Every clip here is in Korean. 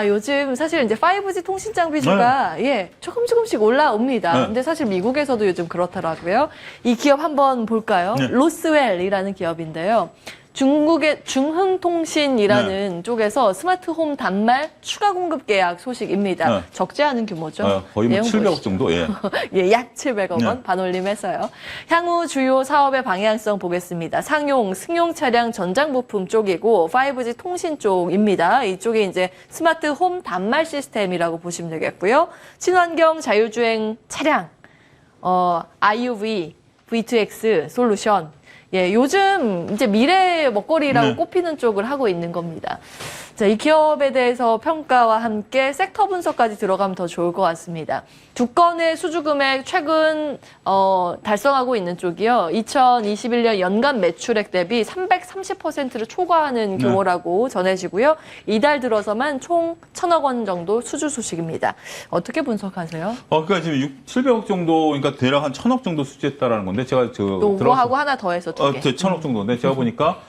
요즘 사실 이제 5G 통신 장비주가 조금씩 올라옵니다. 네. 근데 사실 미국에서도 요즘 그렇더라고요. 이 기업 한번 볼까요? 네. 로스웰이라는 기업인데요. 중국의 중흥통신이라는 쪽에서 스마트홈 단말 추가 공급 계약 소식입니다. 네. 적지 않은 규모죠. 거의 뭐 내용 700억 보시죠. 정도. 예. 예, 약 700억 원 네. 반올림해서요. 향후 주요 사업의 방향성 보겠습니다. 상용, 승용 차량 전장 부품 쪽이고 5G 통신 쪽입니다. 이쪽이 이제 스마트 홈 단말 시스템이라고 보시면 되겠고요. 친환경 자율주행 차량, IUV, V2X 솔루션. 예, 요즘 이제 미래의 먹거리라고 네. 꼽히는 쪽을 하고 있는 겁니다. 자, 이 기업에 대해서 평가와 함께 섹터 분석까지 들어가면 더 좋을 것 같습니다. 두 건의 수주 금액 최근 달성하고 있는 쪽이요. 2021년 연간 매출액 대비 330%를 초과하는 규모라고 전해지고요. 이달 들어서만 총 1,000억 원 정도 수주 소식입니다. 어떻게 분석하세요? 그러니까 지금 700억 정도, 그러니까 대략 한 1,000억 정도 수주했다라는 건데 제가 요거하고 하나 더해서 두 개. 1,000억 정도인데 제가 보니까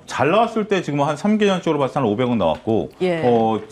잘 나왔을 때 지금 한 3개년 쪽으로 봤을 때 한 500억 나왔고, 예.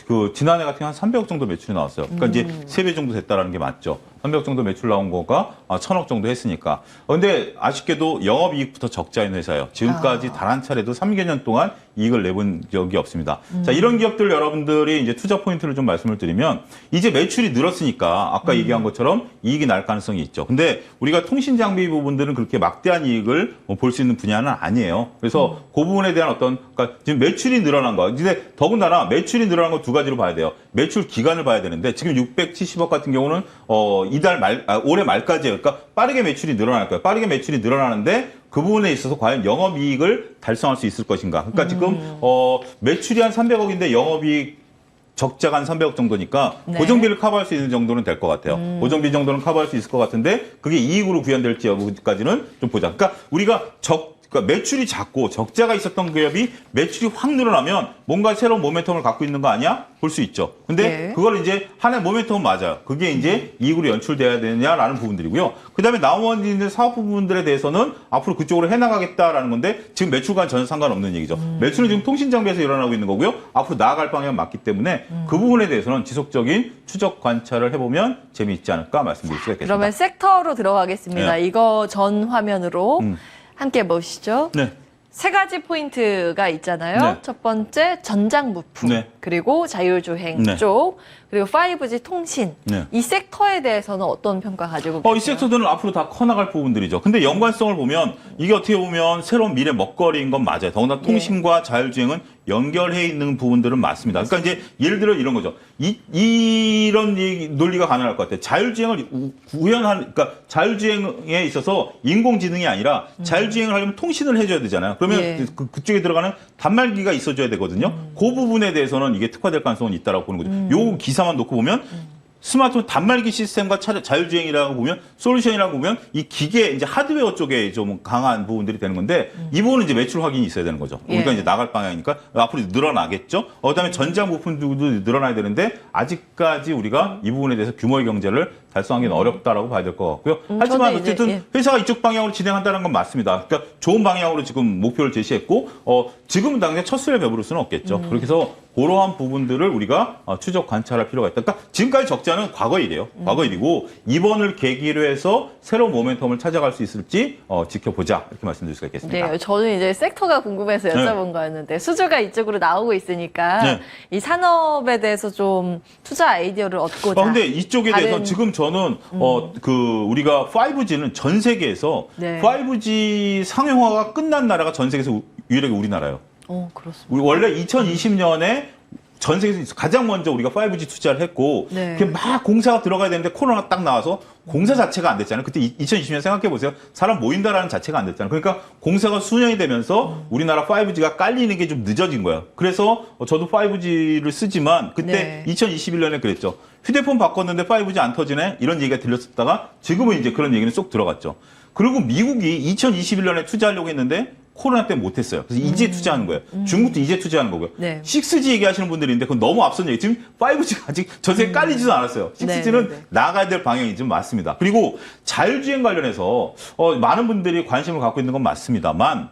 그 지난해 같은 경우 한 300억 정도 매출이 나왔어요. 그러니까 이제 3배 정도 됐다라는 게 맞죠. 300억 정도 매출 나온 거가 1,000억 정도 했으니까. 근데 아쉽게도 영업이익부터 적자인 회사예요. 지금까지 단 한 차례도 3개년 동안 이익을 내본 적이 없습니다. 자, 이런 기업들 여러분들이 이제 투자 포인트를 좀 말씀을 드리면 이제 매출이 늘었으니까 아까 얘기한 것처럼 이익이 날 가능성이 있죠. 근데 우리가 통신 장비 부분들은 그렇게 막대한 이익을 볼 수 있는 분야는 아니에요. 그래서 그 부분에 대한 그러니까 지금 매출이 늘어난 거. 근데 더군다나 매출이 늘어난 거 두 가지로 봐야 돼요. 매출 기간을 봐야 되는데 지금 670억 같은 경우는 올해 말까지예요. 그러니까 빠르게 매출이 늘어날 거예요. 빠르게 매출이 늘어나는데 그 부분에 있어서 과연 영업이익을 달성할 수 있을 것인가. 그러니까 지금 매출이 한 300억인데 영업이익 적자가 한 300억 정도니까 네. 고정비를 커버할 수 있는 정도는 될 것 같아요. 고정비 정도는 커버할 수 있을 것 같은데 그게 이익으로 구현될지 여부까지는 좀 보자. 그러니까 우리가 그러니까 매출이 작고 적자가 있었던 기업이 매출이 확 늘어나면 뭔가 새로운 모멘텀을 갖고 있는 거 아니야? 볼 수 있죠. 근데 네. 그걸 이제 하나의 모멘텀은 맞아요. 그게 이제 이익으로 연출돼야 되냐라는 부분들이고요. 그다음에 나머지 있는 사업 부분들에 대해서는 앞으로 그쪽으로 해나가겠다라는 건데 지금 매출과는 전혀 상관없는 얘기죠. 매출은 지금 통신장비에서 일어나고 있는 거고요. 앞으로 나아갈 방향은 맞기 때문에 그 부분에 대해서는 지속적인 추적 관찰을 해보면 재미있지 않을까 말씀드릴 수가 있겠습니다. 그러면 섹터로 들어가겠습니다. 네. 이거 전 화면으로 함께 보시죠. 네. 세 가지 포인트가 있잖아요. 네. 첫 번째 전장 부품, 네. 그리고 자율주행 네. 쪽, 그리고 5G 통신. 네. 이 섹터에 대해서는 어떤 평가 가지고 계세요? 이 섹터들은 앞으로 다 커나갈 부분들이죠. 근데 연관성을 보면 이게 어떻게 보면 새로운 미래 먹거리인 건 맞아요. 더군다나 통신과 자율주행은 연결해 있는 부분들은 맞습니다. 그러니까 이제 예를 들어 이런 거죠. 이런 논리가 가능할 것 같아요. 자율주행을 그러니까 자율주행에 있어서 인공지능이 아니라 자율주행을 하려면 통신을 해줘야 되잖아요. 그러면 예. 그쪽에 들어가는 단말기가 있어줘야 되거든요. 그 부분에 대해서는 이게 특화될 가능성은 있다라고 보는 거죠. 요 기사만 놓고 보면 스마트폰 단말기 시스템과 자율주행이라고 보면 솔루션이라고 보면 이 기계 이제 하드웨어 쪽에 좀 강한 부분들이 되는 건데 이 부분은 이제 매출 확인이 있어야 되는 거죠. 우리가 이제 나갈 방향이니까 앞으로 늘어나겠죠. 그다음에 전장 부품도 늘어나야 되는데 아직까지 우리가 이 부분에 대해서 규모의 경제를 달성하기는 어렵다라고 봐야 될 것 같고요. 하지만 저도 이제, 어쨌든 회사가 이쪽 방향으로 진행한다는 건 맞습니다. 그러니까 좋은 방향으로 지금 목표를 제시했고 지금은 당장 첫 수에 배부를 수는 없겠죠. 그렇게 해서 그러한 부분들을 우리가 추적 관찰할 필요가 있다. 그러니까 지금까지 적자는 과거 일이에요. 과거 일이고 이번을 계기로 해서 새로운 모멘텀을 찾아갈 수 있을지 지켜보자 이렇게 말씀드릴 수가 있겠습니다. 네, 저는 이제 섹터가 궁금해서 여쭤본 거였는데 수주가 이쪽으로 나오고 있으니까 이 산업에 대해서 좀 투자 아이디어를 얻고자. 근데 이쪽에 대해서 지금 저는 우리가 5G는 전 세계에서 5G 상용화가 끝난 나라가 전 세계에서 유일하게 우리나라예요. 그렇습니다. 원래 2020년에 전 세계에서 가장 먼저 우리가 5G 투자를 했고 그게 막 공사가 들어가야 되는데 코로나가 딱 나와서 공사 자체가 안 됐잖아요. 그때 2020년 생각해 보세요. 사람 모인다라는 자체가 안 됐잖아요. 그러니까 공사가 수년이 되면서 우리나라 5G가 깔리는 게 좀 늦어진 거예요. 그래서 저도 5G를 쓰지만 그때 2021년에 그랬죠. 휴대폰 바꿨는데 5G 안 터지네? 이런 얘기가 들렸었다가 지금은 이제 그런 얘기는 쏙 들어갔죠. 그리고 미국이 2021년에 투자하려고 했는데 코로나 때문에 못했어요. 그래서 이제 투자하는 거예요. 중국도 이제 투자하는 거고요. 6G 얘기하시는 분들인데 그건 너무 앞선 얘기. 지금 5G가 아직 전 세계에 깔리지도 않았어요. 6G는 나가야 될 방향이 좀 맞습니다. 그리고 자율주행 관련해서 많은 분들이 관심을 갖고 있는 건 맞습니다만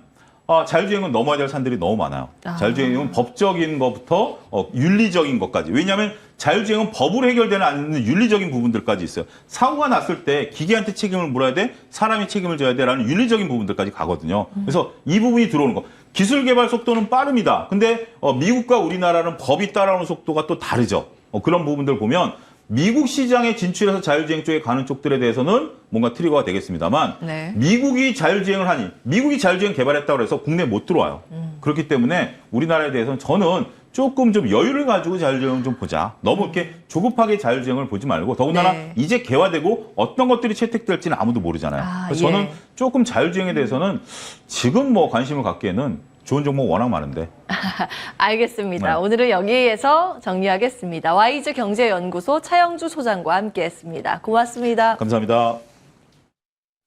자율주행은 넘어야 될 산들이 너무 많아요. 아. 자율주행은 법적인 것부터 윤리적인 것까지. 왜냐하면 자율주행은 법으로 해결되는 않는 윤리적인 부분들까지 있어요. 사고가 났을 때 기계한테 책임을 물어야 돼, 사람이 책임을 져야 돼라는 윤리적인 부분들까지 가거든요. 그래서 이 부분이 들어오는 거. 기술 개발 속도는 빠릅니다. 근데 미국과 우리나라는 법이 따라오는 속도가 또 다르죠. 그런 부분들 보면 미국 시장에 진출해서 자율주행 쪽에 가는 쪽들에 대해서는 뭔가 트리거가 되겠습니다만 네. 미국이 자율주행을 하니 미국이 자율주행 개발했다고 해서 국내에 못 들어와요. 그렇기 때문에 우리나라에 대해서는 저는 조금 좀 여유를 가지고 자율주행을 좀 보자. 너무 이렇게 조급하게 자율주행을 보지 말고 더군다나 네. 이제 개화되고 어떤 것들이 채택될지는 아무도 모르잖아요. 그래서 예. 저는 조금 자율주행에 대해서는 지금 뭐 관심을 갖기에는 좋은 종목 워낙 많은데. 알겠습니다. 네. 오늘은 여기에서 정리하겠습니다. 와이즈 경제연구소 차영주 소장과 함께했습니다. 고맙습니다. 감사합니다.